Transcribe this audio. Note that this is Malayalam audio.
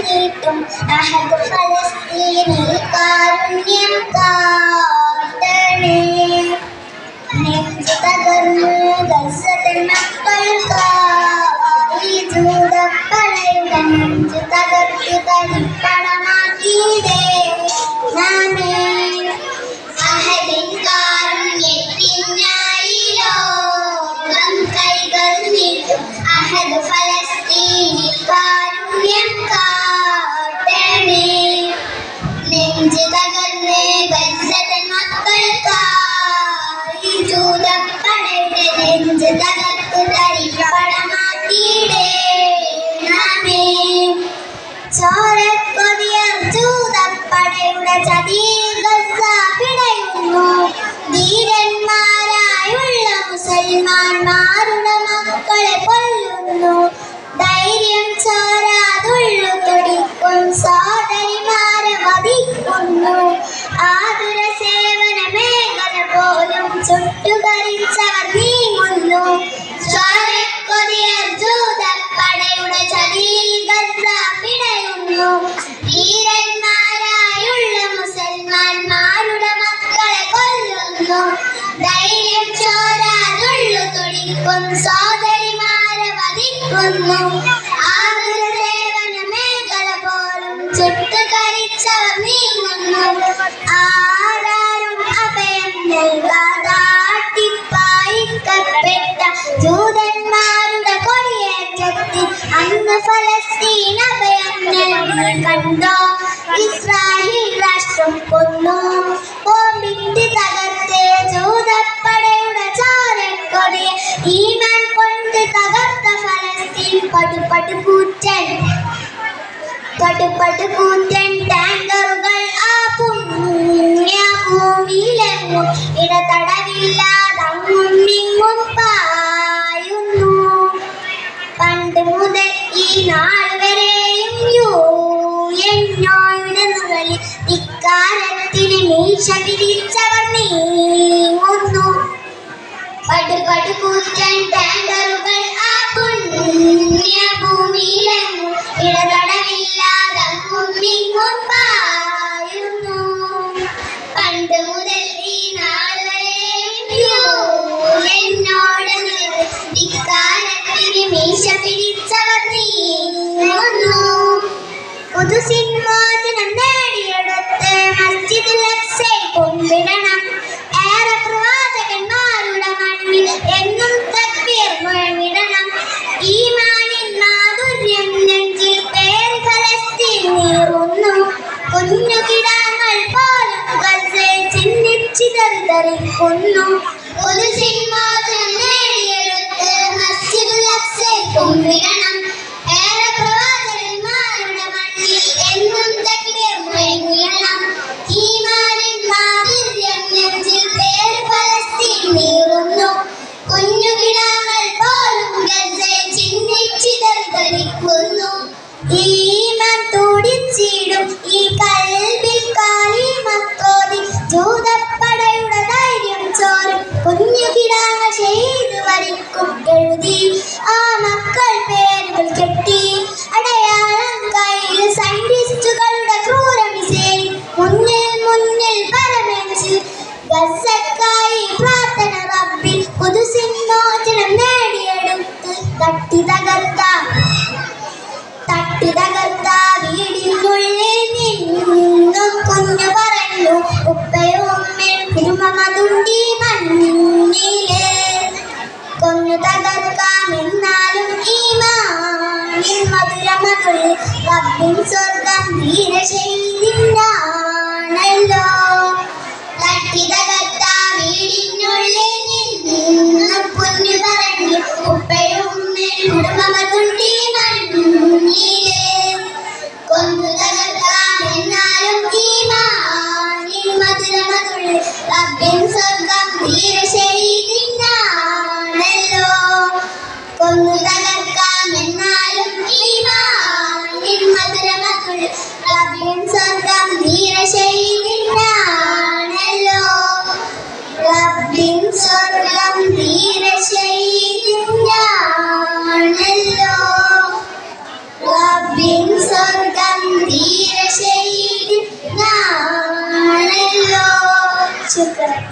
നീട്ടും അഹദ് ഫലസ്തീനിൽ കാരുണ്യം കാട്ടണേ. നെഞ്ചു തകർന്നു ഗസതൻ മക്കൾക്കായി ജൂതപ്പടയുടെ നെഞ്ചു തകർത്തു തരിപ്പണമാക്കിയിടേ നാമേ. അഹദിൻ കാരുണ്യത്തിനായി ലോകം കൈകൾ നീട്ടും അഹദ് ഫലസ്തീനിൽ കാരുണ്യം കാട്ടണേ. നെഞ്ചു തകർന്ന് ഗസതൻ മക്കൾക്കായി ജൂതപ്പടയുടെ നെഞ്ചു തകർത്തു തരിപ്പണമാക്കിയിടേ നാമേ. ചോരക്കൊതിയ ജൂതപ്പടയുടെ ചതിയിൽ ഗസ പിടയുന്നു. ധീരന്മാരായുള്ള മുസൽമാന്മാരുടെ മക്കളെ കൊല്ലുന്നു. ധൈര്യം ചോരാതുള്ളു തുടിക്കും സോദരിമാരെ വധിക്കുന്നു. ആതുര സേവന മേഖല പോലും ചുട്ടുകരിച്ചവർ നീങ്ങുന്നു. ചോരക്കൊതിയ ജൂതപ്പടയുടെ ചതിയിൽ ഗസ പിടയുന്നു. ധീരന്മാരായുള്ള മുസൽമാന്മാരുടെ മക്കളെ കൊല്ലുന്നു. ധൈര്യം ചോരാതുള്ളു തുടിക്കും സോദരിമാരെ വധിക്കുന്നു. ആതുര സേവന മേഖല പോലും ചുട്ടുകരിച്ചവർ നീങ്ങുന്നു. ആരാരും അഭയം നൽകാതാട്ടിപ്പായിക്കപ്പെട്ട ജൂതന്മാരുടെ കൊടിയേറ്റത്തിൽ അന്ന് ഫലസ്തീൻ അഭയം നൽകി കണ്ടോ. ഇസ്രായേൽ രാഷ്ട്രം കൊന്നു ബോംബിട്ട് തകർത്ത് ജൂതപ്പടയുടെ ചോരക്കൊടിയെ ഈമാൻ കൊണ്ട് തകർത്ത ഫലസ്തീൻ പടുപടുകൂറ്റൻ ടാങ്കറുകൾ ആ പുണ്യഭൂമിയിലെങ്ങും ഇടതടവില്ലാതങ്ങും ഇങ്ങും പായുന്നു. പണ്ട് മുതൽ ഈ നാൾ വരെയും യുടെ മുകളിൽ ഇക്കാലത്തിന് മീശ പിരിച്ചവർ നീങ്ങുന്നു. പടുപടുകൂറ്റൻ ടാങ്കറുകൾ ആ പുണ്യഭൂമിയിലെങ്ങും ഇടതടവില്ലാതങ്ങും ഇങ്ങും പായുന്നു. പണ്ട് മുതൽ ഈ നാൾ വരെയും ഇക്കാലത്തിന് മീശ പിരിച്ചവർ നീങ്ങുന്നു. ഖുദ്സിൻ മോചനം നേടിയെടുത്ത് മസ്ജിദുൽ അഖ്സയെ കുമ്പിടണം. ഏറെ പ്രവാചകന്മാരുടെ മണ്ണിൽ എന്നും തക്ബീർ മുഴങ്ങിടണം. ഈമാനിൻ മാധുര്യം നെഞ്ചിൽ പേര് ഫലസ്തീൻ നീറുന്നു. കുഞ്ഞു കിടാങ്ങൾ പോലും ഗസയിൽ ചിന്നിച്ചിതറിക്കുന്നു. ഖുദ്സിൻ മോചനം നേടിയെടുത്ത് മസ്ജിദുൽ അഖ്സയെ കുമ്പിടണം. ഏറെ പ്രവാചകന്മാരുടെ മണ്ണിൽ എന്നും തക്ബീർ മുഴങ്ങിടണം. ഈമാനിൻ മാധുര്യം നെഞ്ചിൽ പേര് ഫലസ്തീൻ നീറുന്നു. കുഞ്ഞു കിടാങ്ങൾ പോലും ഗസയിൽ ചിന്നിച്ചിതറിക്കുന്നു. ഈമാൻ തുടിച്ചിടും ഈ കൽബിൽ കാലിമക്കോതി ജൂതപ്പടയുടെ ധൈര്യം ചോരും. കുഞ്ഞു കിടാങ്ങൾ ഷഹീദ് വരിക്കും എഴുതി ആ മക്കൾ പേരുകൾ കെട്ടി. അടയാളം കയ്യിൽ സൈന്റിസ്റ്റുകളുടെ ക്രൂര മിസൈൽ മുന്നിൽ പരമേച്ച് ഗസക്കായി പ്രാർത്ഥന റബ്ബിൽ. ഖുദ്സിൻ മോചനം നേടിയെടുത്ത് തട്ടി തകർത്ത വീടിനുള്ളിൽ നിന്നും കുഞ്ഞു പറഞ്ഞു ഉപ്പയും ഉമ്മയും തിരുമമതുണ്ടി മണ്ണില്. കൊന്നു തകർക്കാമെന്നാലും ഈമാനിൻ മധുരമതുള്ളിൽ റബ്ബിൻ സ്വർഗം ധീരശൈലിനാണല്ലോ. തട്ടി തകർത്ത വീടിനുള്ളിൽ നിന്നും കുഞ്ഞു പറഞ്ഞു ഉപ്പയും ഉമ്മയും തിരുമമതുണ്ടി മണ്ണില്. കൊന്നു തകർക്കാമെന്നാലും ഈമാനിൻ മധുരമതുള്ളിൽ റബ്ബിൻ സ്വർഗം ധീരശൈലിനാണല്ലോ. കൊന്നു തകർക്കാമെന്നാലും ഈമാനിൻ മധുരമതുള്ളിൽ റബ്ബിൻ സ്വർഗം ധീരശൈലിനാണല്ലോ. റബ്ബിൻ സ്വർഗം ധീരശൈലിനാണല്ലോ. റബ്ബിൻ സ്വർഗം ശുക്രൻ.